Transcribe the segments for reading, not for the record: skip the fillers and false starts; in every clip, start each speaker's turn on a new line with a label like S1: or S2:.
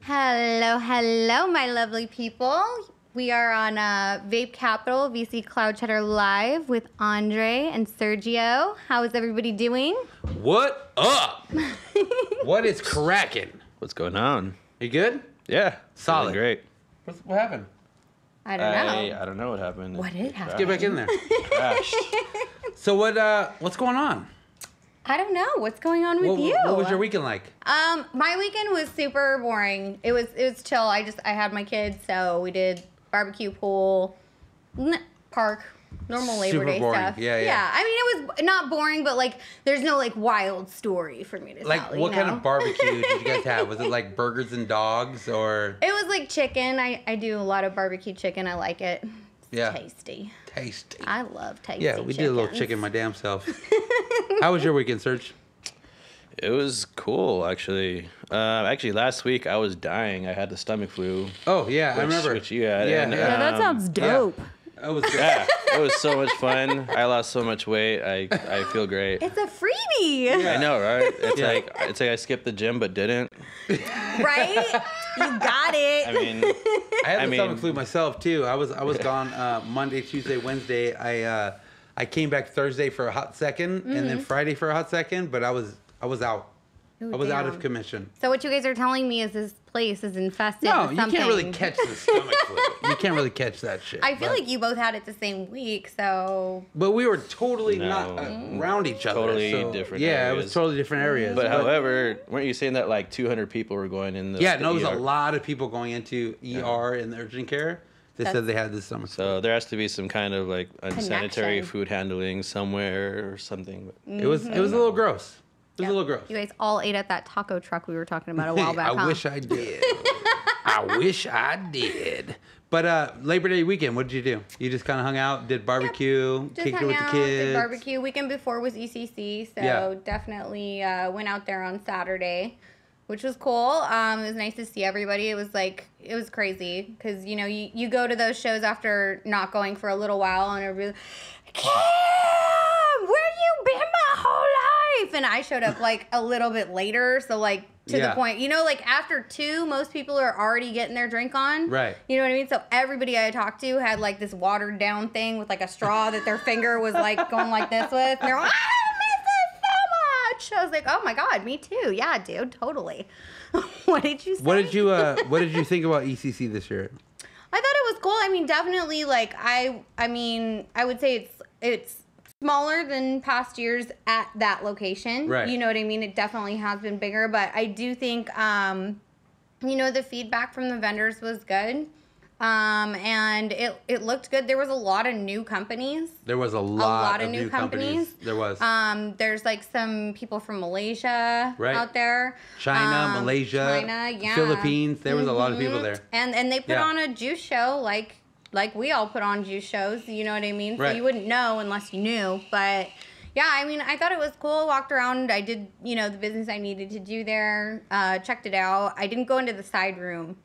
S1: Hello, hello, my lovely people. We are on Vape Capital, VC Cloud Chatter Live with Andre and Sergio. How is everybody doing?
S2: What up? What is cracking?
S3: What's going on?
S2: You good?
S3: Yeah.
S2: Solid.
S3: Great.
S2: What happened?
S1: I don't know.
S3: I don't know what happened.
S1: What did happen?
S2: Get back in there.
S3: Crashed.
S2: So what's going on?
S1: I don't know. What's going on with you?
S2: What was your weekend like?
S1: My weekend was super boring. It was chill. I had my kids, so we did barbecue, pool, park, normal Labor
S2: Super
S1: Day
S2: boring.
S1: stuff.
S2: Yeah.
S1: I mean, it was not boring, but like, there's no like wild story for me to
S2: Like,
S1: tell.
S2: what
S1: you
S2: kind
S1: know?
S2: of barbecue did you guys have? Was it like burgers and dogs or?
S1: It was like chicken. I do a lot of barbecue chicken. I like it. It's
S2: Yeah.
S1: tasty.
S2: Tasty.
S1: I love tasty.
S2: Yeah, we did a little chicken my damn self. How was your weekend, Serge?
S3: It was cool, actually. Actually, last week I was dying. I had the stomach flu.
S2: Oh yeah, I remember.
S3: Which you had.
S2: Yeah,
S3: and,
S1: Yeah, that sounds dope.
S2: That was good.
S3: Yeah, it was so much fun. I lost so much weight. I feel great.
S1: It's a freebie,
S2: Yeah.
S3: I know, right? It's
S2: Yeah.
S3: like I skipped the gym but didn't.
S1: right? You got it.
S3: I mean,
S2: I had the
S3: I mean-
S2: stomach flu myself too. I was gone Monday, Tuesday, Wednesday. I came back Thursday for a hot second, and then Friday for a hot second. But I was out.
S1: Ooh,
S2: I was out
S1: damn.
S2: of commission.
S1: So what you guys are telling me is this place is infested
S2: No,
S1: with
S2: you
S1: something.
S2: can't really catch the stomach flu. You can't really catch that shit.
S1: I feel
S2: but-
S1: like you both had it the same week, so
S2: But we were totally
S3: No.
S2: not around each other.
S3: Totally
S2: so-
S3: different
S2: Yeah, it
S3: areas.
S2: was totally different areas.
S3: but however, weren't you saying that like 200 people were going in the?
S2: yeah, no,
S3: the
S2: there was
S3: ER?
S2: a lot of people going into ER in the urgent care. They said they had this stomach flu.
S3: So there has to be some kind of like unsanitary
S1: Connection.
S3: food handling somewhere or something.
S2: It was a little gross. It was a little gross.
S1: you guys all ate at that taco truck we were talking about a while back.
S2: I
S1: huh?
S2: wish I did. I wish I did. But Labor Day weekend, what did you do? You just kind of hung out, did barbecue,
S1: Just
S2: kicked it
S1: hung
S2: with
S1: out,
S2: the kids.
S1: did barbecue. Weekend before was ECC, so
S2: Yeah.
S1: definitely went out there on Saturday, which was cool. It was nice to see everybody. It was crazy because you go to those shows after not going for a little while, and everybody's like, Kim, where you been my whole life? And I showed up like a little bit later, so like to the
S2: Yeah.
S1: point, like after 2, most people are already getting their drink on.
S2: Right.
S1: You know what I mean? So everybody I talked to had like this watered down thing with like a straw that their finger was like going like this with. And they're like, I miss it so much. I was like, oh my God, me too. Yeah, dude, totally. What did you say?
S2: What did you think about ECC this year?
S1: I thought it was cool. I mean, definitely like I would say it's smaller than past years at that location.
S2: Right.
S1: You know what I mean? It definitely has been bigger, but I do think the feedback from the vendors was good. And it looked good. There was a lot of new companies.
S2: There was a lot
S1: of new companies.
S2: There was
S1: There's like some people from Malaysia
S2: Right.
S1: out there.
S2: China, Malaysia,
S1: yeah.
S2: Philippines. There was a lot of people there.
S1: And they put
S2: Yeah.
S1: on a juice show like we all put on juice shows, you know what I mean? So
S2: Right.
S1: you wouldn't know unless you knew. But yeah, I mean, I thought it was cool. Walked around. I did, the business I needed to do there. Checked it out. I didn't go into the side room.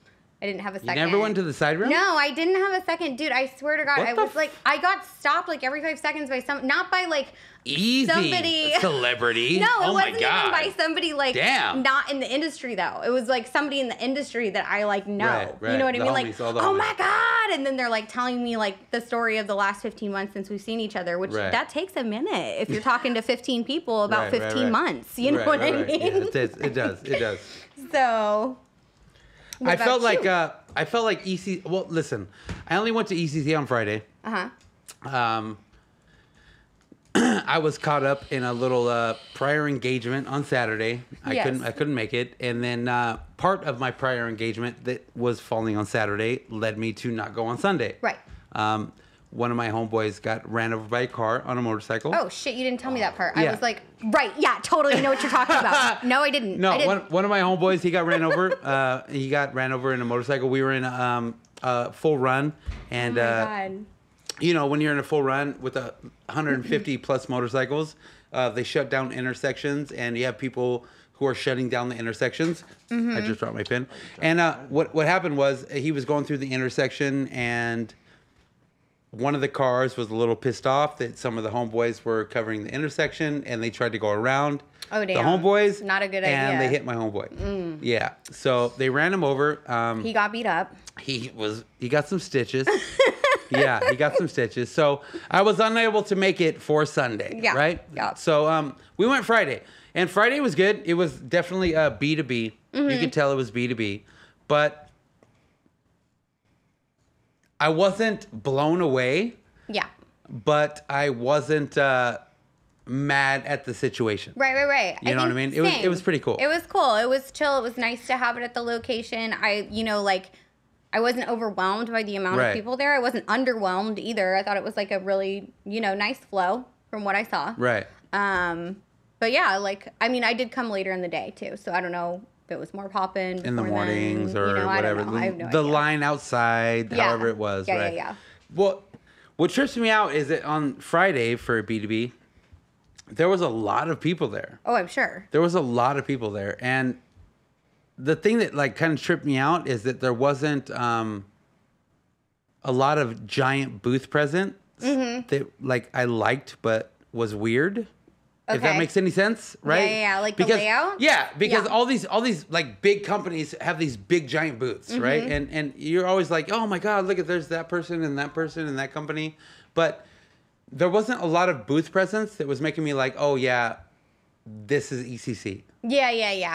S1: I didn't have a second.
S2: You never went to the side room?
S1: No, I didn't have a second. Dude, I swear to God,
S2: What
S1: I
S2: the
S1: was like, I got stopped like every 5 seconds by not by like
S2: Easy.
S1: somebody.
S2: Celebrity.
S1: No, it
S2: Oh my
S1: wasn't
S2: God.
S1: even by somebody like
S2: Damn.
S1: not in the industry though. It was like somebody in the industry that I like know.
S2: Right,
S1: You know what I
S2: the
S1: mean?
S2: homies, all
S1: Like,
S2: the
S1: oh
S2: homies.
S1: my God. And then they're like telling me like the story of the last 15 months since we've seen each other, which
S2: Right.
S1: that takes a minute if you're talking to 15 people about
S2: Right,
S1: 15
S2: right.
S1: months. You know
S2: Right,
S1: what
S2: right,
S1: I
S2: right.
S1: mean?
S2: Yeah, it does. It does.
S1: So what
S2: I felt
S1: about
S2: like
S1: you?
S2: ECC. Well, listen, I only went to ECC on Friday.
S1: Uh-huh.
S2: I was caught up in a little prior engagement on Saturday.
S1: Yes.
S2: I couldn't make it, and then part of my prior engagement that was falling on Saturday led me to not go on Sunday.
S1: Right.
S2: One of my homeboys got ran over by a car on a motorcycle.
S1: Oh shit, you didn't tell me that part.
S2: Yeah.
S1: I was like, right, yeah, totally know what you're talking about. No, I didn't.
S2: No,
S1: I didn't.
S2: one of my homeboys, he got ran over. He got ran over in a motorcycle. We were in a full run, and
S1: Oh my God.
S2: when you're in a full run with 150 plus motorcycles, they shut down intersections, and you have people who are shutting down the intersections. I just dropped my pen. And what happened was he was going through the intersection, and one of the cars was a little pissed off that some of the homeboys were covering the intersection, and they tried to go around
S1: Oh,
S2: the
S1: damn.
S2: homeboys.
S1: Not a good
S2: and
S1: idea.
S2: they hit my homeboy. Yeah. So they ran him over.
S1: He got beat up.
S2: He got some stitches. Yeah, he got some stitches. So I was unable to make it for Sunday.
S1: Yeah.
S2: Right?
S1: Yeah.
S2: So we went Friday. And Friday was good. It was definitely B2B. You could tell it was B2B. But I wasn't blown away,
S1: Yeah.
S2: but I wasn't mad at the situation.
S1: Right.
S2: You know what I mean? It was pretty cool.
S1: It was cool. It was chill. It was nice to have it at the location. I wasn't overwhelmed by the amount of people there. I wasn't underwhelmed either. I thought it was like a really, nice flow from what I saw.
S2: Right.
S1: But yeah, I did come later in the day too, so I don't know if it was more poppin'
S2: In the mornings or
S1: I
S2: whatever.
S1: don't know. I have no
S2: the
S1: idea.
S2: line outside, however it was.
S1: Yeah,
S2: right.
S1: yeah.
S2: Well, what trips me out is that on Friday for B2B, there was a lot of people there.
S1: Oh, I'm sure.
S2: There was a lot of people there. And the thing that kind of tripped me out is that there wasn't a lot of giant booth presence that I liked but was weird. If that
S1: Okay.
S2: makes any sense, right?
S1: Yeah. Like the layout?
S2: Yeah, because
S1: Yeah.
S2: all these big companies have these big giant booths, right? And you're always like, oh my God, look at there's that person and that company. But there wasn't a lot of booth presence that was making me like, oh yeah, this is ECC.
S1: Yeah.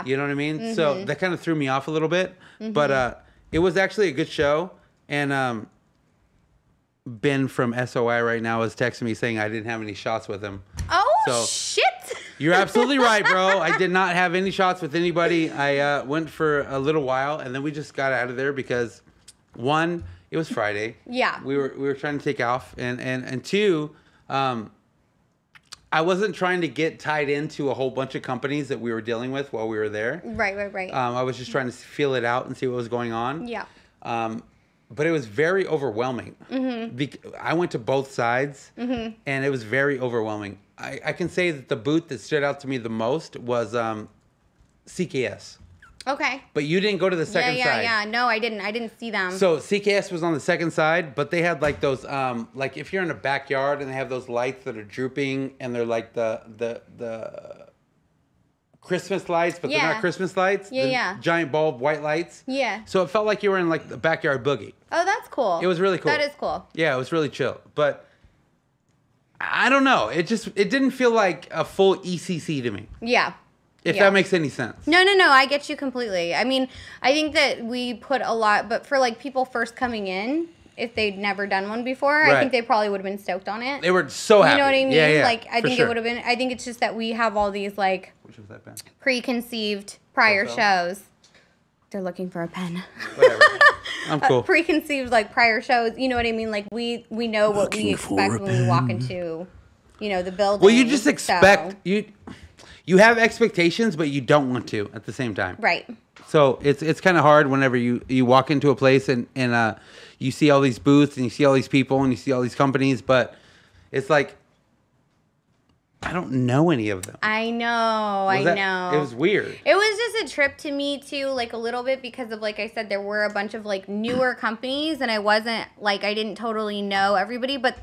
S2: You know what I mean? So that kind of threw me off a little bit. But it was actually a good show. And Ben from SOI right now is texting me saying I didn't have any shots with him.
S1: Oh, shit.
S2: You're absolutely right, bro. I did not have any shots with anybody. I went for a little while, and then we just got out of there because, one, it was Friday.
S1: Yeah.
S2: We were trying to take off, and two, I wasn't trying to get tied into a whole bunch of companies that we were dealing with while we were there.
S1: Right.
S2: I was just trying to feel it out and see what was going on.
S1: Yeah.
S2: But it was very overwhelming. I went to both sides, and it was very overwhelming. I can say that the booth that stood out to me the most was CKS.
S1: Okay.
S2: But you didn't go to the second side.
S1: Yeah. No, I didn't. I didn't see them.
S2: So CKS was on the second side, but they had those if you're in a backyard and they have those lights that are drooping and they're like the Christmas lights, but they're not Christmas lights.
S1: Yeah.
S2: Giant bulb white lights.
S1: Yeah.
S2: So it felt like you were in the backyard boogie.
S1: Oh, that's cool.
S2: It was really cool.
S1: That is cool.
S2: Yeah, it was really chill. But I don't know. It didn't feel like a full ECC to me.
S1: Yeah.
S2: If that makes any sense.
S1: No. I get you completely. I mean, I think that we put a lot, but for people first coming in, if they'd never done one before, I think they probably would have been stoked on it.
S2: They were so happy.
S1: You know what I mean?
S2: Yeah,
S1: I think it would have been. I think it's just that we have all these
S2: Which was that pen?
S1: preconceived prior
S2: Also?
S1: shows. They're looking for a pen.
S2: Whatever. I'm cool.
S1: Preconceived prior shows. You know what I mean? We know what we expect when we walk into, the building.
S2: Well, you just expect you have expectations, but you don't want to at the same time.
S1: Right.
S2: So it's kind of hard whenever you walk into a place and you see all these booths and you see all these people and you see all these companies, but it's like I don't know any of them.
S1: I know.
S2: It was weird.
S1: It was just a trip to me too, a little bit because of, like I said, there were a bunch of newer companies, and I wasn't I didn't totally know everybody, but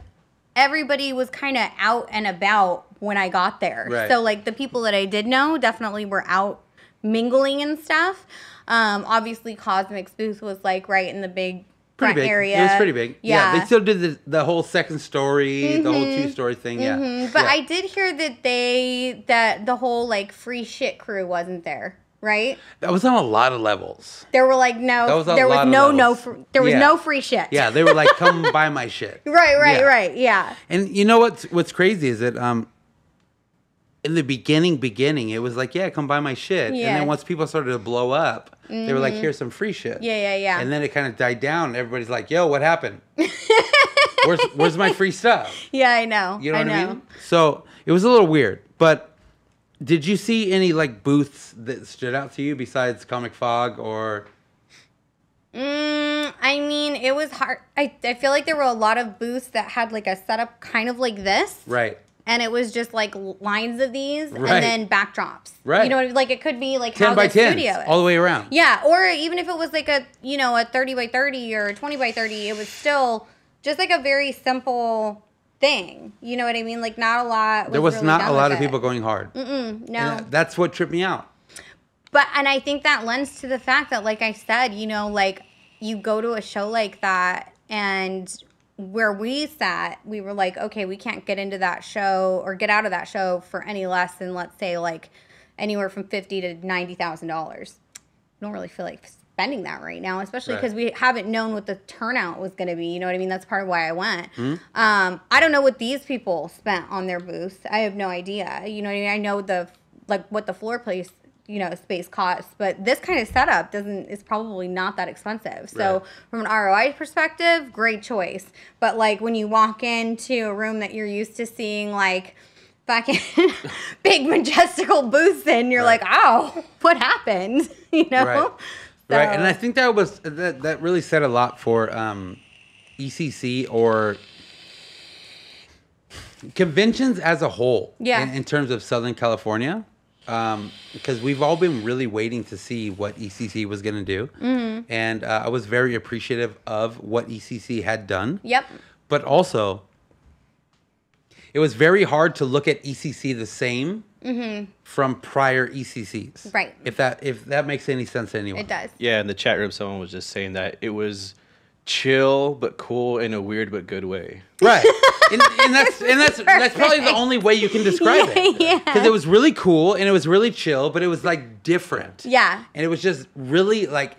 S1: everybody was kind of out and about when I got there.
S2: Right.
S1: So the people that I did know definitely were out mingling and stuff. Obviously, Cosmic's booth was right in the big front
S2: Pretty big.
S1: area.
S2: It was pretty big.
S1: Yeah.
S2: They still did the whole second story, the whole 2-story thing. Yeah.
S1: But
S2: Yeah.
S1: I did hear that the whole free shit crew wasn't there, right?
S2: That was on a lot of levels.
S1: There were there was no free shit.
S2: Yeah, they were come buy my shit.
S1: Right. Yeah.
S2: And you know what's crazy is that in the beginning, it was come buy my shit.
S1: Yeah.
S2: And then once people started to blow up, they were here's some free shit.
S1: Yeah.
S2: And then it kind of died down. Everybody's like, yo, what happened? Where's my free stuff?
S1: Yeah, I know.
S2: You know what I mean? So it was a little weird. But did you see any booths that stood out to you besides Comic Fog or...
S1: I mean, it was hard. I feel like there were a lot of booths that had a setup kind of like this.
S2: Right.
S1: And it was just lines of these
S2: Right.
S1: and then backdrops.
S2: Right.
S1: You know what I mean? It could be
S2: 10
S1: how
S2: by
S1: the
S2: 10
S1: studio is.
S2: all the way around.
S1: Yeah, or even if it was a 30 by 30 or 20 by 30, it was still just like a very simple thing. You know what I mean? Like not a lot.
S2: There was
S1: really
S2: not
S1: done
S2: a lot
S1: with
S2: of
S1: it.
S2: people going hard.
S1: No.
S2: And that's what tripped me out.
S1: And I think that lends to the fact that, like I said, you know, like you go to a show like that, and where we sat, we were like, okay, we can't get into that show or get out of that show for any less than, let's say, like anywhere from $50,000 to $90,000. Don't really feel like spending that right now, especially because we haven't known what the turnout was going to be. You know what I mean? That's part of why I went. I don't know what these people spent on their booth. I have no idea. You know what I mean? I know what the floor place, you know, space costs, but this kind of setup is probably not that expensive. So from an ROI perspective, great choice. But like when you walk into a room that you're used to seeing like fucking big majestical booths in, you're like, oh, what happened? You know?
S2: Right.
S1: So,
S2: Right. And I think that really said a lot for ECC or conventions as a whole.
S1: Yeah.
S2: In terms of Southern California. Because we've all been really waiting to see what ECC was going to do. And I was very appreciative of what ECC had done.
S1: Yep.
S2: But also, it was very hard to look at ECC the same from prior ECCs.
S1: Right.
S2: If that makes any sense to anyone.
S1: It does.
S3: Yeah, in the chat room, someone was just saying that it was chill but cool in a weird but good way.
S2: Right. and that's probably the only way you can describe it.
S1: Yeah.
S2: Because it was really cool and it was really chill, but it was like different.
S1: Yeah.
S2: And it was just really like,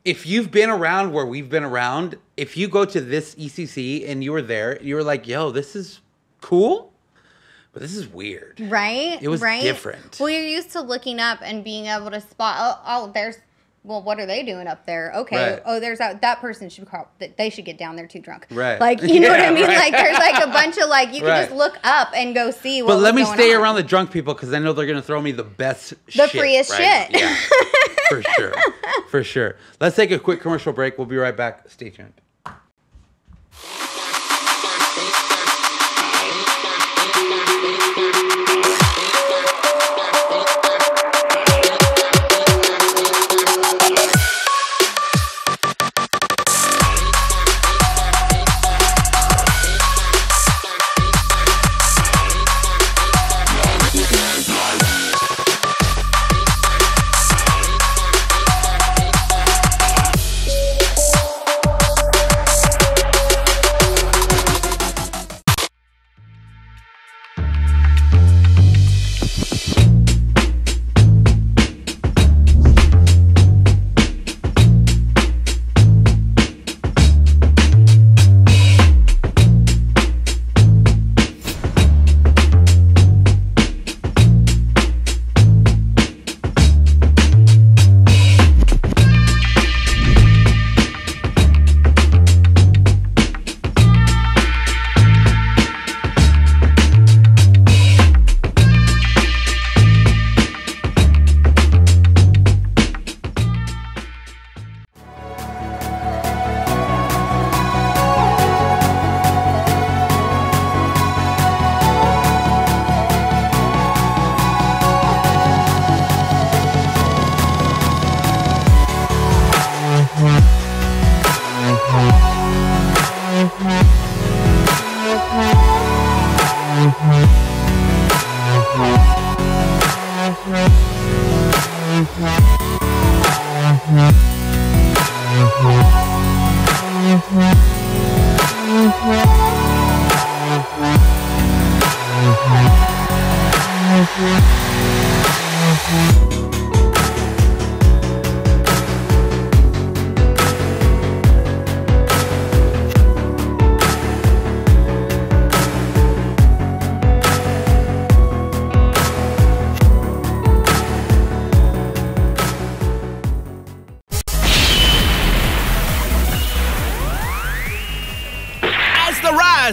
S2: if you've been around where we've been around, if you go to this ECC and you were there, you were like, yo, this is cool, but this is weird.
S1: Right?
S2: It was different.
S1: Well, you're used to looking up and being able to spot, well, what are they doing up there? Okay.
S2: Right.
S1: Oh, there's that person they should get down there too drunk.
S2: Right.
S1: Like, you know what I mean?
S2: Right.
S1: Like, there's like a bunch of like, you can
S2: Right.
S1: just look up and go see what
S2: But let me
S1: going
S2: stay
S1: on.
S2: around the drunk people because I know they're going to throw me the best
S1: The
S2: shit.
S1: freest
S2: right
S1: shit.
S2: now. Yeah. For sure. For sure. Let's take a quick commercial break. We'll be right back. Stay tuned.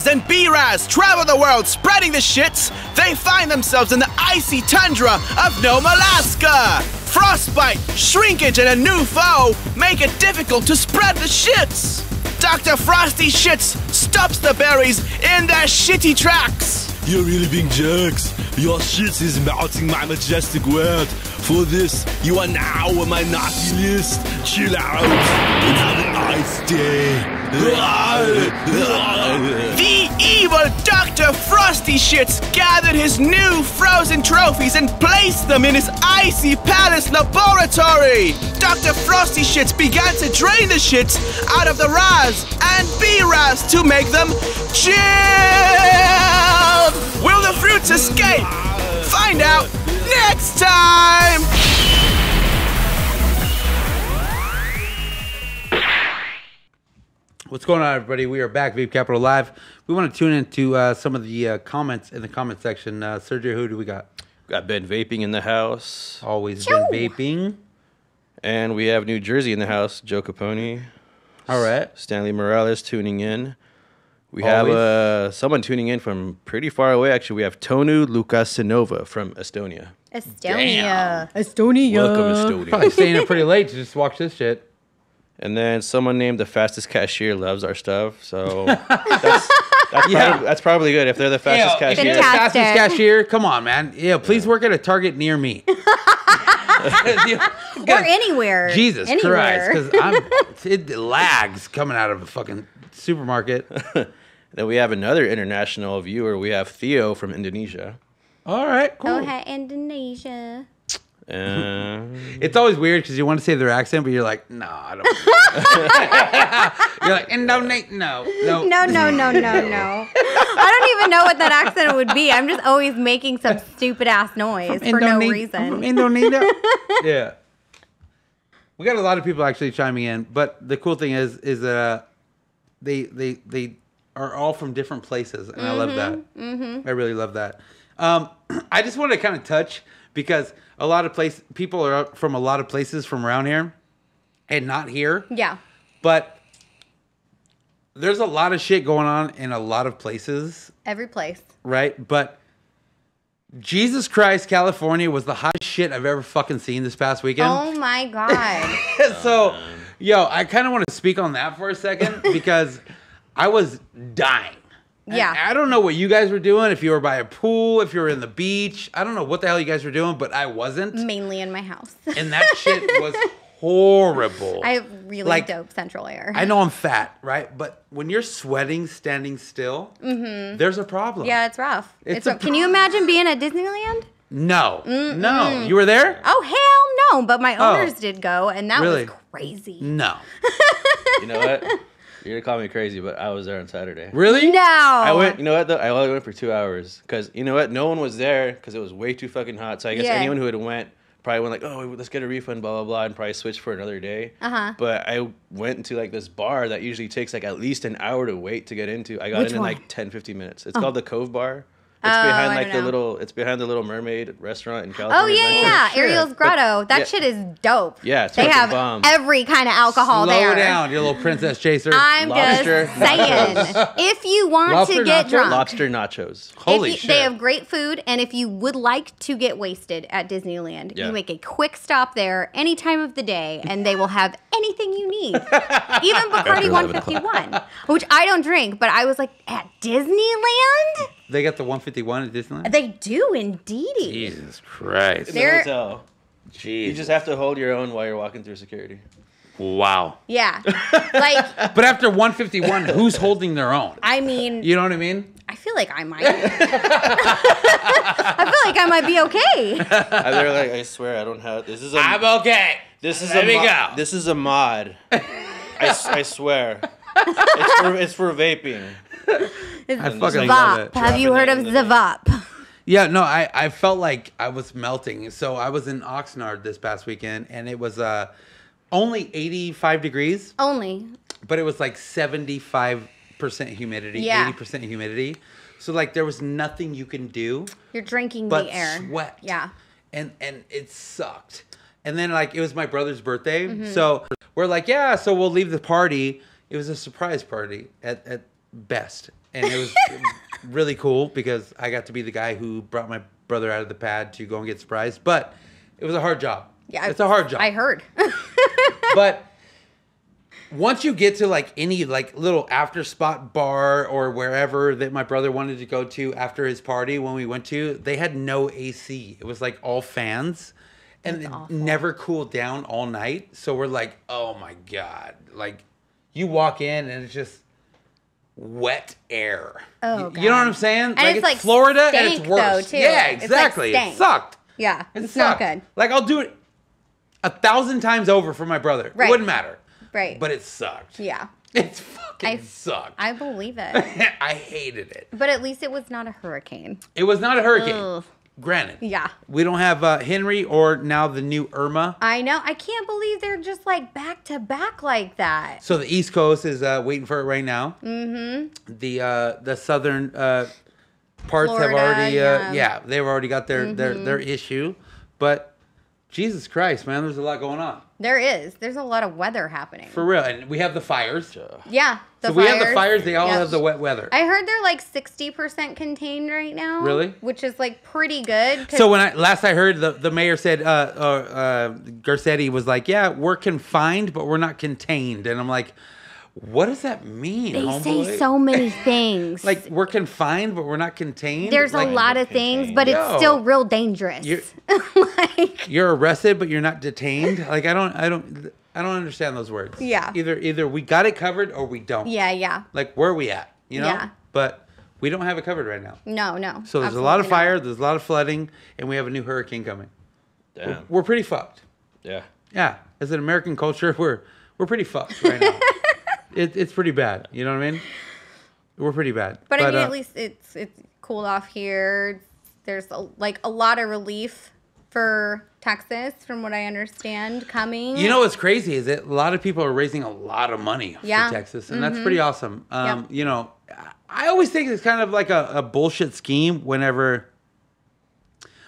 S4: And B-Raz travel the world spreading the shits, they find themselves in the icy tundra of Nome, Alaska. Frostbite, shrinkage, and a new foe make it difficult to spread the shits. Dr. Frosty Shits stops the berries in their shitty tracks.
S5: You're really being jerks. Your shits is melting my majestic world. For this, you are now on my naughty list. Chill out and have a nice day.
S4: Dr. Frosty Shits gathered his new frozen trophies and placed them in his icy palace laboratory. Dr. Frosty Shits began to drain the shits out of the Raz and B-Raz to make them chilled. Will the fruits escape? Find out next time.
S2: What's going on, everybody? We are back, Vape Capital Live. We want to tune into some of the comments in the comment section. Sergio, who do we got?
S3: Got Ben Vaping in the house.
S2: Always been vaping.
S3: And we have New Jersey in the house. Joe Capone.
S2: All right.
S3: Stanley Morales tuning in. We have someone tuning in from pretty far away. Actually, we have Tonu Lukasinova from Estonia.
S1: Estonia.
S3: Welcome, Estonia.
S2: Probably staying up pretty late to just watch this shit.
S3: And then someone named the fastest cashier loves our stuff. So that's probably good. If they're the fastest cashier.
S1: Fantastic.
S2: Fastest cashier? Come on, man. Yeah, please work at a Target near me.
S1: Or anywhere.
S2: Jesus
S1: anywhere.
S2: Christ. Because it lags coming out of a fucking supermarket.
S3: Then we have another international viewer. We have Theo from Indonesia.
S2: All right, cool.
S1: Oh, hi, Indonesia.
S2: It's always weird because you want to say their accent, but you're like, no, I don't. You're like, Indonesia, no.
S1: No. I don't even know what that accent would be. I'm just always making some stupid ass noise for no reason.
S2: From Indonesia. Yeah. We got a lot of people actually chiming in, but the cool thing is that they are all from different places, and I love that. I really love that. I just want to kind of touch because a lot of people are from a lot of places from around here and not here.
S1: Yeah.
S2: But there's a lot of shit going on in a lot of places.
S1: Every place.
S2: Right? But Jesus Christ, California was the hottest shit I've ever fucking seen this past weekend.
S1: Oh my God.
S2: So, I kind of want to speak on that for a second because I was dying.
S1: Yeah.
S2: And I don't know what you guys were doing, if you were by a pool, if you were in the beach. I don't know what the hell you guys were doing, but I wasn't.
S1: Mainly in my house.
S2: And that shit was horrible.
S1: I have really dope central air.
S2: I know I'm fat, right? But when you're sweating standing still, there's a problem.
S1: Yeah, it's rough.
S2: It's
S1: Can you imagine being at Disneyland?
S2: No. No. You were there?
S1: Oh, hell no. But my owners did go, and that was crazy.
S2: No.
S3: You know what? You're gonna call me crazy, but I was there on Saturday.
S2: Really?
S1: No.
S3: I went. You know what? Though I only went for 2 hours because you know what? No one was there because it was way too fucking hot. So I guess anyone who had went probably went like, oh, let's get a refund, blah blah blah, and probably switch for another day. But I went into like this bar that usually takes like at least an hour to wait to get into. I got in like 10-15 minutes. It's called the Cove Bar. It's behind like it's behind the Little Mermaid restaurant in California.
S1: Oh yeah. Ariel's Grotto. That shit is dope.
S3: Yeah, it's
S1: they have
S3: bomb.
S1: every kind of alcohol there.
S2: Slow down, you little princess chaser.
S1: I'm
S3: Lobster
S1: just saying, if you want to get drunk,
S3: lobster nachos.
S2: Holy shit!
S1: They have great food, and if you would like to get wasted at Disneyland, you make a quick stop there any time of the day, and they will have anything you need, even Bacardi 151, which I don't drink, but I was like, at Disneyland.
S2: They got the 151 at Disneyland?
S1: They do indeed.
S2: Jesus Christ.
S3: In the hotel. Jeez. You just have to hold your own while you're walking through security.
S2: Wow.
S1: Yeah. Like.
S2: But after 151, who's holding their own?
S1: I mean.
S2: You know what I mean?
S1: I feel like I might. I feel like I might be okay.
S3: They're like, I swear I don't have.
S2: I'm okay.
S3: This is
S2: Let me go.
S3: This is a mod. I swear. It's for vaping.
S2: I fucking love it.
S1: Have you heard of the Vape?
S2: Yeah, no, I felt like I was melting. So I was in Oxnard this past weekend, and it was only 85 degrees.
S1: Only.
S2: But it was like 75% humidity, 80% humidity. So like there was nothing you can do.
S1: You're drinking
S2: but
S1: the air.
S2: Sweat.
S1: Yeah.
S2: And it sucked. And then like it was my brother's birthday. So we're like, yeah, so we'll leave the party. It was a surprise party at best. And it was really cool because I got to be the guy who brought my brother out of the pad to go and get surprised. But it was a hard job. Yeah, it's a hard job.
S1: I heard.
S2: But once you get to like any like little after spot bar or wherever that my brother wanted to go to after his party when we went to, they had no AC. It was like all fans. And it never cooled down all night. So we're like, oh my God. Like you walk in and it's just wet air.
S1: Oh,
S2: You know what I'm saying?
S1: And it's like
S2: Florida and
S1: stank,
S2: it's worse.
S1: though, too.
S2: Yeah,
S1: It's like
S2: exactly. It
S1: stank.
S2: sucked.
S1: Yeah,
S2: It
S1: it's not
S2: sucked.
S1: good.
S2: Like I'll do it 1,000 times over for my brother.
S1: Right.
S2: It wouldn't matter.
S1: Right.
S2: But it sucked.
S1: Yeah.
S2: It fucking sucked.
S1: I believe it.
S2: I hated it.
S1: But at least it was not a hurricane.
S2: It was not a hurricane.
S1: Ugh.
S2: Granted.
S1: Yeah.
S2: We don't have Henry or now the new Irma.
S1: I know. I can't believe they're just like back to back like that.
S2: So the East Coast is waiting for it right now. Mm-hmm. The southern parts
S1: Florida,
S2: have already
S1: yeah.
S2: they've already got their issue. But Jesus Christ, man, there's a lot going on.
S1: There is. There's a lot of weather happening.
S2: For real. And we have the fires.
S1: Yeah.
S2: So we have the fires, they all have the wet weather.
S1: I heard they're like 60% contained right now.
S2: Really?
S1: Which is like pretty good.
S2: So when last I heard, the mayor said, Garcetti was like, yeah, we're confined, but we're not contained. And I'm like, what does that mean,
S1: they
S2: homeboy?
S1: say so many things.
S2: Like, we're confined, but we're not contained?
S1: There's
S2: like,
S1: a lot of things, but
S2: Yo.
S1: it's still real dangerous. Like,
S2: you're arrested, but you're not detained? Like, I don't understand those words.
S1: Yeah.
S2: Either we got it covered or we don't.
S1: yeah.
S2: Like, where are we at? You know?
S1: Yeah.
S2: But we don't have it covered right now.
S1: No.
S2: So there's a lot of
S1: absolutely
S2: fire,
S1: not.
S2: there's a lot of flooding, and we have a new hurricane coming.
S3: Damn.
S2: We're pretty fucked.
S3: Yeah.
S2: Yeah. As an American culture, we're pretty fucked right now. It's pretty bad. You know what I mean? We're pretty bad.
S1: But I mean, at least it's cooled off here. There's a lot of relief for Texas, from what I understand, coming.
S2: You know what's crazy is that a lot of people are raising a lot of money for Texas, and that's pretty awesome.
S1: Yep.
S2: You know, I always think it's kind of like a bullshit scheme whenever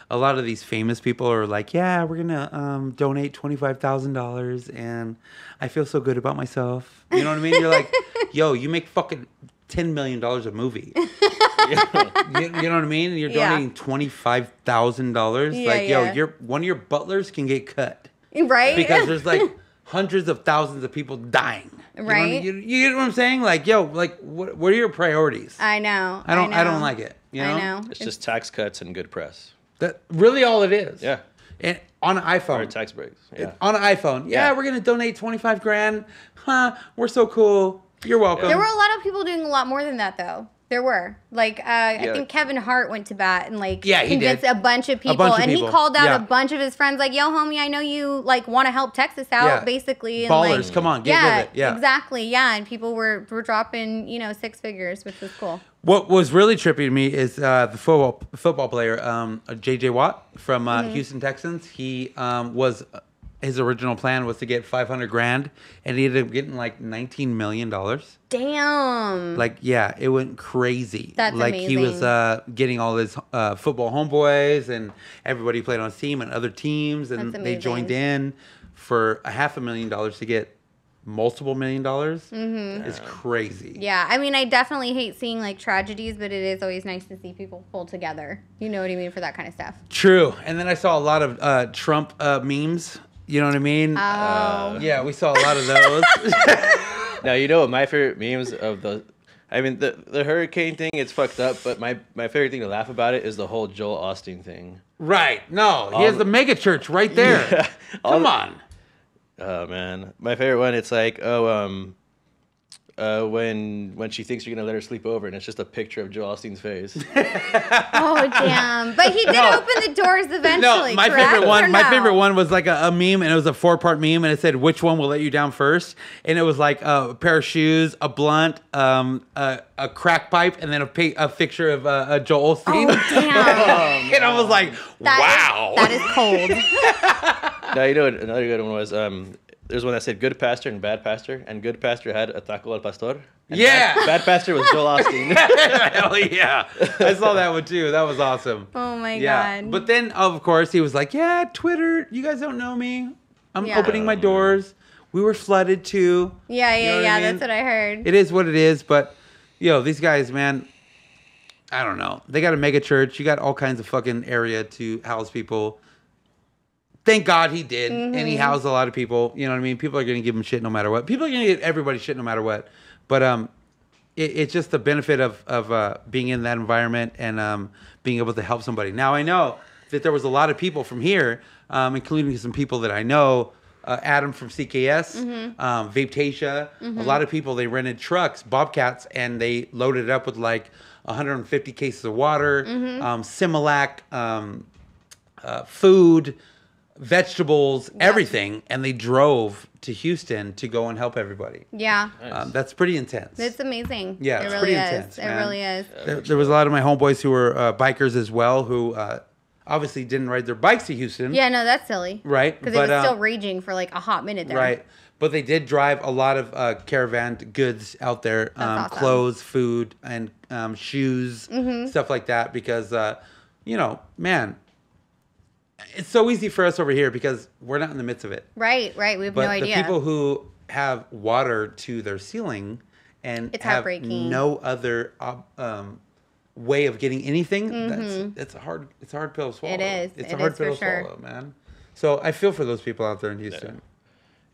S2: a lot of these famous people are like, yeah, we're going to donate $25,000 and I feel so good about myself. You know what I mean? You're like, yo, you make fucking $10 million a movie. you know what I mean? And you're donating $25,000. Yo, one of your butlers can get cut.
S1: Right?
S2: Because there's like hundreds of thousands of people dying.
S1: Right.
S2: You know what I'm saying? Like, yo, like, what are your priorities?
S1: I know.
S2: I don't like it. You know?
S1: I know.
S3: It's just tax cuts and good press.
S2: That's really all it is.
S3: Yeah.
S2: And on an iPhone.
S3: Or tax breaks. Yeah.
S2: On an iPhone. Yeah, we're going to donate 25 grand. Huh, we're so cool. You're welcome.
S1: There were a lot of people doing a lot more than that, though. There were. Like, I think Kevin Hart went to bat and, like, convinced a bunch of people. And he called out a bunch of his friends, like, yo, homie, I know you, like, want to help Texas out, basically. And,
S2: ballers,
S1: like,
S2: come on, get with it. Yeah,
S1: exactly. Yeah, and people were dropping, six figures, which was cool.
S2: What was really trippy to me is the football player, J.J. Watt from Houston Texans. He his original plan was to get 500 grand, and he ended up getting like $19 million.
S1: Damn.
S2: Like, yeah, it went crazy.
S1: That's
S2: like
S1: amazing.
S2: he was getting all his football homeboys and everybody played on his team and other teams, and
S1: That's
S2: they joined
S1: amazing.
S2: in for $500,000 to get multiple $1 million.
S1: Mm-hmm.
S2: It's crazy.
S1: Yeah, I mean, I definitely hate seeing, like, tragedies, but it is always nice to see people pull together. You know what I mean? For that kind of stuff.
S2: True. And then I saw a lot of Trump memes. You know what I mean?
S1: Oh.
S2: Yeah, we saw a lot of those.
S3: Now, you know what my favorite memes of the... I mean, the hurricane thing, it's fucked up, but my favorite thing to laugh about it is the whole Joel Osteen thing.
S2: Right. No, he has the mega church right there.
S3: Yeah.
S2: Come on.
S3: Oh, man. My favorite one, it's like, when she thinks you're going to let her sleep over, and it's just a picture of Joel Osteen's face.
S1: Oh, damn. But he did open the doors eventually,
S2: No, my
S1: correct?
S2: favorite one.
S1: Or
S2: My
S1: no?
S2: favorite one was like a meme, and it was a 4-part meme, and it said, "Which one will let you down first?" And it was like a pair of shoes, a blunt, a crack pipe, and then a picture of Joel Osteen.
S1: Oh, damn.
S2: And I was like, "Wow,
S1: That is cold.
S3: Now, you know what another good one was? There's one that said good pastor and bad pastor, and good pastor had a taco al pastor. And
S2: Yeah.
S3: Bad pastor was Joel Osteen.
S2: Hell yeah. I saw that one too. That was awesome.
S1: Oh, my
S2: Yeah.
S1: God.
S2: But then, of course, he was like, yeah, Twitter, you guys don't know me. I'm
S1: Yeah.
S2: opening my doors. We were flooded too.
S1: Yeah,
S2: You know what I mean?
S1: that's what I heard.
S2: It is what it is. But, these guys, man, I don't know. They got a mega church. You got all kinds of fucking area to house people. Thank God he did. And he housed a lot of people. You know what I mean? People are going to give him shit no matter what. People are going to give everybody shit no matter what. But it's just the benefit of being in that environment and being able to help somebody. Now, I know that there was a lot of people from here, including some people that I know, Adam from CKS, Vapetasia. A lot of people, they rented trucks, Bobcats, and they loaded it up with like 150 cases of water, Similac, food, vegetables, everything, and they drove to Houston to go and help everybody.
S1: Yeah.
S3: Nice.
S2: That's pretty intense.
S1: It's amazing.
S2: Yeah,
S1: it
S2: it's
S1: really
S2: pretty
S1: is.
S2: intense,
S1: It
S2: man.
S1: really is.
S2: There was a lot of my homeboys who were bikers as well, who obviously didn't ride their bikes to Houston.
S1: Yeah, no, that's silly.
S2: Right.
S1: Because it was still raging for like a hot minute there.
S2: Right. But they did drive a lot of caravan goods out there,
S1: awesome.
S2: clothes, food, and shoes, stuff like that. Because, man, it's so easy for us over here because we're not in the midst of it.
S1: Right. We have
S2: But
S1: no idea.
S2: the people who have water to their ceiling and
S1: It's
S2: have
S1: heartbreaking.
S2: no other way of getting anything, it's a hard pill to swallow.
S1: It is.
S2: It's
S1: It
S2: a hard
S1: is
S2: pill
S1: for
S2: to
S1: sure.
S2: swallow, man. So I feel for those people out there in Houston.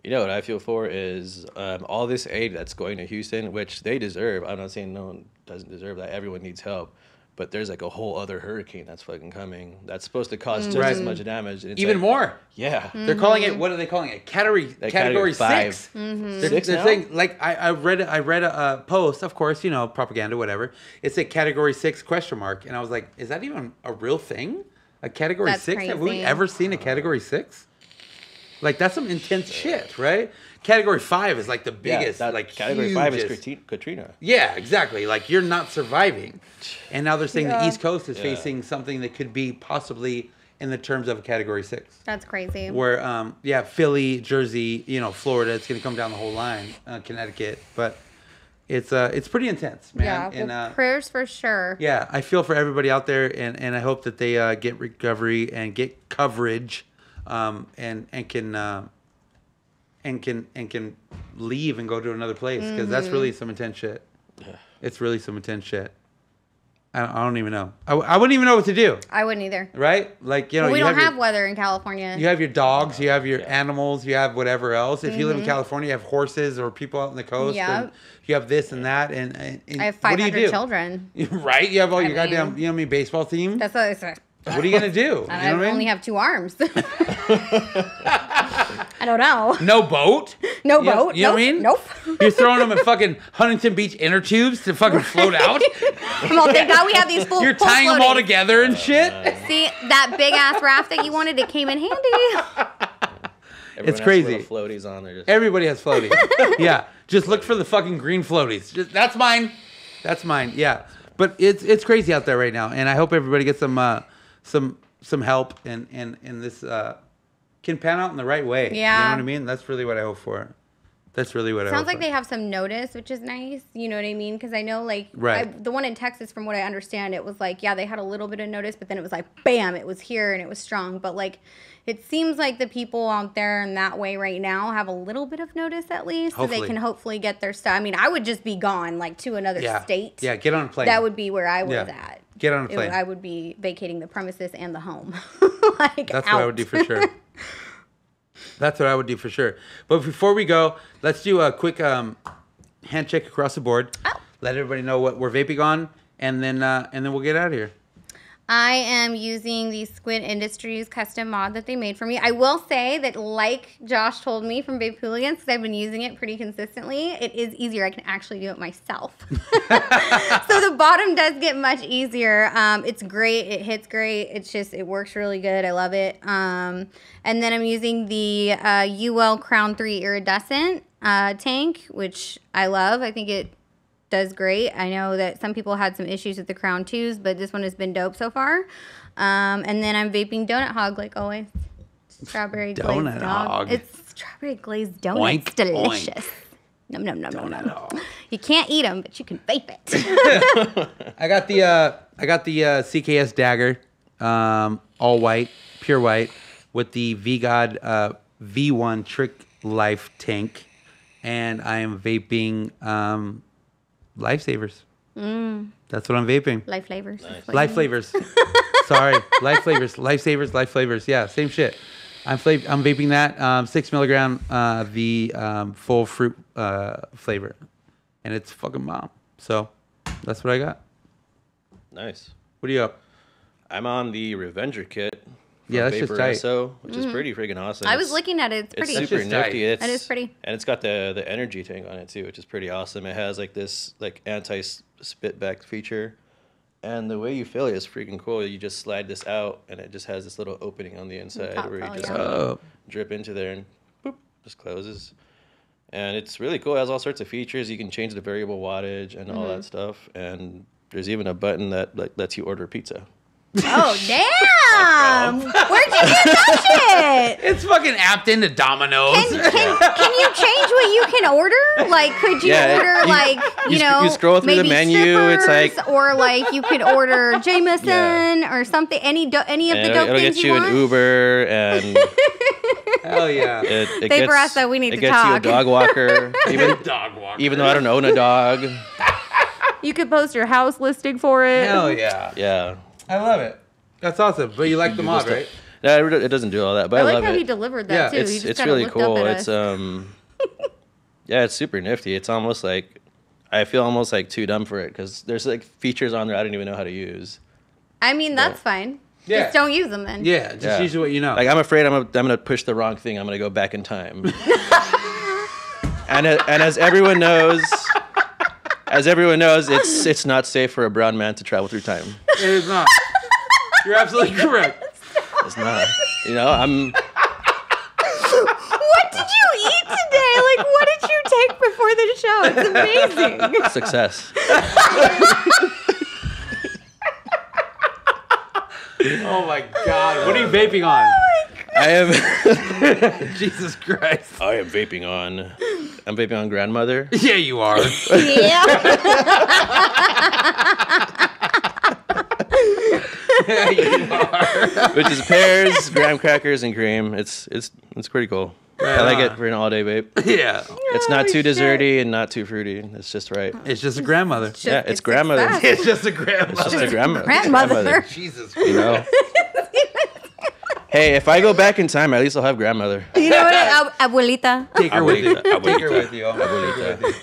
S3: You know what I feel for is all this aid that's going to Houston, which they deserve. I'm not saying no one doesn't deserve that. Everyone needs help. But there's like a whole other hurricane that's fucking coming. That's supposed to cause just as much damage. And it's
S2: Even
S3: like,
S2: more.
S3: Yeah.
S2: They're calling it. What are they calling it? Category
S3: Category
S2: 6.
S3: 6
S2: They're
S3: now?
S2: saying, like I read a post, of course, propaganda, whatever. It said Category 6 ? And I was like, is that even a real thing? A Category
S1: That's
S2: 6? Have we
S1: crazy.
S2: ever seen a Category 6? Like that's some intense shit, right? Category 5 is like the biggest, like
S3: Category 5 is
S2: hugest.
S3: Katrina.
S2: Yeah, exactly. Like you're not surviving. And now they're saying the East Coast is facing something that could be possibly in the terms of a Category 6.
S1: That's crazy.
S2: Where, Philly, Jersey, Florida, it's going to come down the whole line, Connecticut. But it's pretty intense, man.
S1: Yeah.
S2: And,
S1: Well, prayers for sure.
S2: yeah, I feel for everybody out there, and I hope that they get recovery and get coverage, and can leave and go to another place because that's really some intense shit.
S3: Yeah.
S2: It's really some intense shit. I don't even know. I wouldn't even know what to do.
S1: I wouldn't either.
S2: Right? Like
S1: We don't have weather in California.
S2: you have your dogs, you have your animals, you have whatever else. If you live in California, you have horses or people out on the coast.
S1: Yep.
S2: And you have this and that. And
S1: I have
S2: what do you
S1: 500
S2: do?
S1: children.
S2: Right? You have all your
S1: mean-
S2: goddamn, baseball team.
S1: That's what I said.
S2: What are you gonna do?
S1: I
S2: You know what I
S1: only
S2: mean?
S1: have 2 arms. I don't know.
S2: No boat.
S1: No
S2: You know-
S1: boat.
S2: You know what I mean?
S1: Nope.
S2: You're throwing them at fucking Huntington Beach inner tubes to fucking float out.
S1: Well, thank God we have these full.
S2: You're
S1: full
S2: tying them all
S1: floating.
S2: together and shit.
S1: See that big ass raft that you wanted? It came in handy.
S3: Everyone has
S2: crazy.
S3: little floaties on there. Just,
S2: Everybody has floaties. Yeah. Just look for the fucking green floaties. That's mine. That's mine. Yeah. But it's crazy out there right now, and I hope everybody gets some help and this can pan out in the right way.
S1: Yeah.
S2: You know what I mean? That's really what I hope for. That's really what I hope
S1: Sounds like
S2: for.
S1: they have some notice, which is nice. You know what I mean? Because I know, like,
S2: Right.
S1: the one in Texas, from what I understand, it was like, yeah, they had a little bit of notice, but then it was like, bam, it was here and it was strong. But like, it seems like the people out there in that way right now have a little bit of notice at least, so they
S2: Hopefully.
S1: can hopefully get their stuff. I mean, I would just be gone like to another
S2: Yeah.
S1: state.
S2: Yeah, get on a plane.
S1: That would be where I was
S2: Yeah.
S1: at.
S2: Get on a plane.
S1: I would be vacating the premises and the home. Like,
S2: That's
S1: out.
S2: what I would do for sure. That's what I would do for sure. But before we go, let's do a quick hand check across the board.
S1: Oh.
S2: Let everybody know what we're vaping on, and then we'll get out of here.
S1: I am using the Squid Industries custom mod that they made for me. I will say that, like Josh told me from Vape Hooligans, because I've been using it pretty consistently, it is easier. I can actually do it myself. So the bottom does get much easier. It's great. It hits great. It works really good. I love it. And then I'm using the UL Crown 3 Iridescent tank, which I love. I think it does great. I know that some people had some issues with the Crown 2s, but this one has been dope so far. And then I'm vaping Donut Hog like always. Strawberry glazed
S2: Donut Hog.
S1: It's strawberry glazed donut.
S2: Oink,
S1: It's delicious.
S2: oink.
S1: Nom nom nom nom
S2: Donut
S1: nom.
S2: Hog.
S1: You can't eat them, but you can vape it.
S2: I got the CKS Dagger, all white, pure white, with the VGod V1 Trick Life tank, and I am vaping Lifesavers. That's what I'm vaping.
S1: Life flavors.
S3: Nice.
S2: Life flavors. Sorry, life flavors. Lifesavers, life flavors. Yeah, same shit. I'm vaping that 6 milligram the full fruit flavor, and it's fucking bomb. So that's what I got.
S3: nice.
S2: What are you up?
S3: I'm on the Revenger kit
S2: Yeah, that's just tight.
S3: Which is pretty freaking awesome.
S1: I was looking at it. It's pretty.
S3: It's super nifty.
S1: It is pretty.
S3: And it's got the energy tank on it too, which is pretty awesome. It has like this like anti-spit back feature. And the way you fill it is freaking cool. You just slide this out, and it just has this little opening on the inside where you just drip into there, and boop, just closes. And it's really cool. It has all sorts of features. You can change the variable wattage and all that stuff. And there's even a button that like lets you order pizza.
S1: Oh, damn! Where'd you get that shit?
S2: It's fucking apped into Domino's.
S1: Can you change what you can order? Like, could you order,
S3: you scroll through the menu, it's like...
S1: Or, like, you could order Jameson or something, any of the dope things you want?
S3: It'll get you an Uber, and...
S2: Hell yeah.
S1: They asked that we need to talk.
S3: It gets you a dog walker. Even though I don't own a dog.
S1: You could post your house listing for it.
S2: Hell yeah.
S3: Yeah.
S2: I love it. That's awesome. But you like the mod, right?
S3: Yeah, it doesn't do all that, but I love it.
S1: I like how he delivered that too.
S3: It's really cool. It's yeah, it's super nifty. It's almost like I feel almost like too dumb for it because there's like features on there I don't even know how to use.
S1: I mean, that's fine. Yeah. Just don't use them then.
S2: Yeah, just use what you know.
S3: Like I'm afraid I'm gonna push the wrong thing. I'm gonna go back in time. and as everyone knows. It's not safe for a brown man to travel through time.
S2: It is not. You're absolutely correct.
S3: It's not. You know, I'm...
S1: What did you eat today? Like, what did you take before the show? It's amazing.
S3: Success.
S2: Oh my God. What are you vaping on?
S3: I am...
S2: Jesus Christ.
S3: I am vaping on... I'm vaping on grandmother.
S2: Yeah, you are.
S1: Yeah.
S2: Yeah, you are.
S3: Which is pears, graham crackers, and cream. It's pretty cool. Right I like it for an all-day vape.
S2: Yeah.
S3: It's not too desserty and not too fruity. It's just right.
S2: It's just a grandmother.
S3: It's grandmother.
S2: It's just a grandmother.
S3: It's just a grandmother.
S1: Grandmother.
S2: Jesus.
S3: You know? Hey, if I go back in time, at least I'll have grandmother.
S1: You know what? Abuelita.
S2: Take her with you.
S3: Take
S2: her with you.
S3: Abuelita.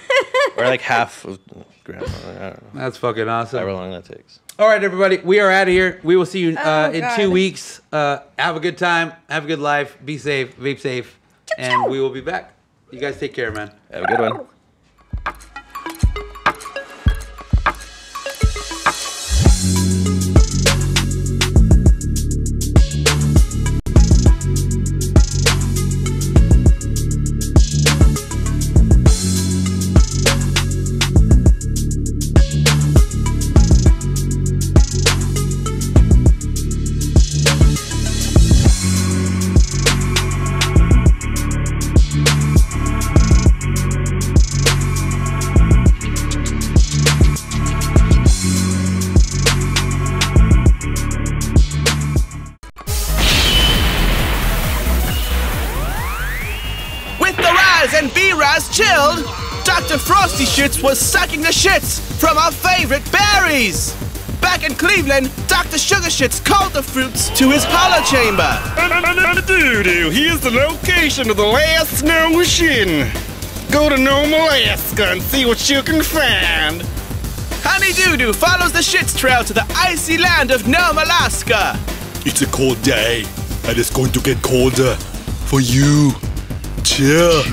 S3: Or like half of grandmother. I don't know.
S2: That's fucking awesome.
S3: However long that takes.
S2: All right, everybody. We are out of here. We will see you in 2 weeks. Have a good time. Have a good life. Be safe. Vape safe. And we will be back. You guys take care, man.
S3: Have a good one.
S4: Chilled, Dr. Frosty Shits was sucking the shits from our favorite berries. Back in Cleveland, Dr. Sugar Shits called the fruits to his hollow chamber.
S5: Doo-doo, here's the location of the last snow machine. Go to Nome, Alaska and see what you can find.
S4: Honey Doo-doo follows the shits trail to the icy land of Nome, Alaska.
S5: It's a cold day, and it's going to get colder for you. Chill.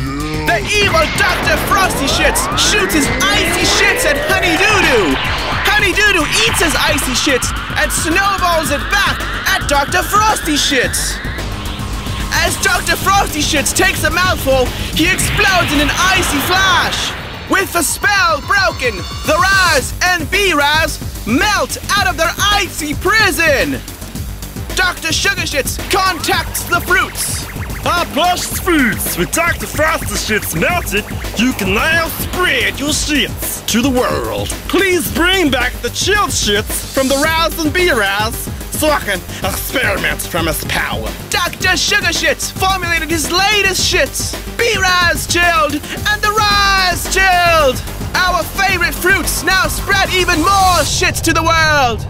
S4: The evil Dr. Frosty Shits shoots his icy shits at Honey Doo-doo. Honey Doo-doo eats his icy shits and snowballs it back at Dr. Frosty Shits. As Dr. Frosty Shits takes a mouthful, he explodes in an icy flash. With the spell broken, the Raz and B-Raz melt out of their icy prison. Dr. Sugar Shits contacts the fruits.
S5: Our plush fruits with Dr. Frosty Shits melted, you can now spread your shits to the world. Please bring back the chilled shits from the Raz and B-Raz so I can experiment from his power.
S4: Dr. Sugar Shits formulated his latest shits, B-Raz chilled and the Raz chilled. Our favorite fruits now spread even more shits to the world.